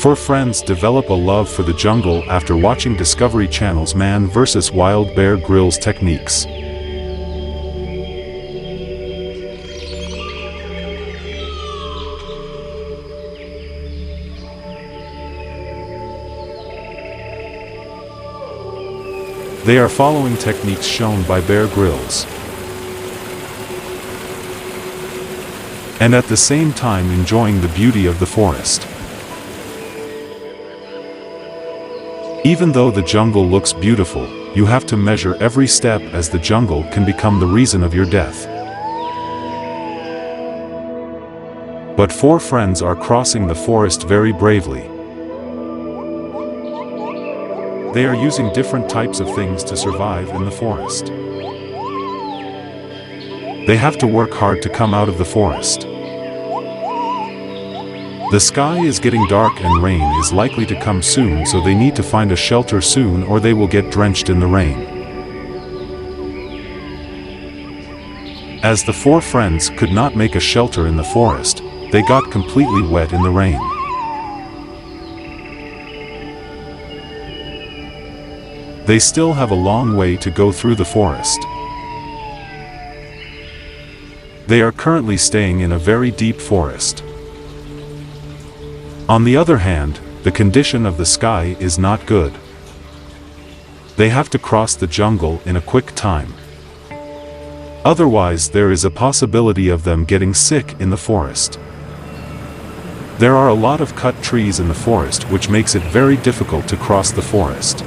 Four friends develop a love for the jungle after watching Discovery Channel's Man vs. Wild Bear Grylls techniques. They are following techniques shown by Bear Grylls, and at the same time enjoying the beauty of the forest. Even though the jungle looks beautiful, you have to measure every step, as the jungle can become the reason of your death. But four friends are crossing the forest very bravely. They are using different types of things to survive in the forest. They have to work hard to come out of the forest. The sky is getting dark and rain is likely to come soon, so they need to find a shelter soon or they will get drenched in the rain. As the four friends could not make a shelter in the forest, they got completely wet in the rain. They still have a long way to go through the forest. They are currently staying in a very deep forest. On the other hand, the condition of the sky is not good. They have to cross the jungle in a quick time. Otherwise, there is a possibility of them getting sick in the forest. There are a lot of cut trees in the forest, which makes it very difficult to cross the forest.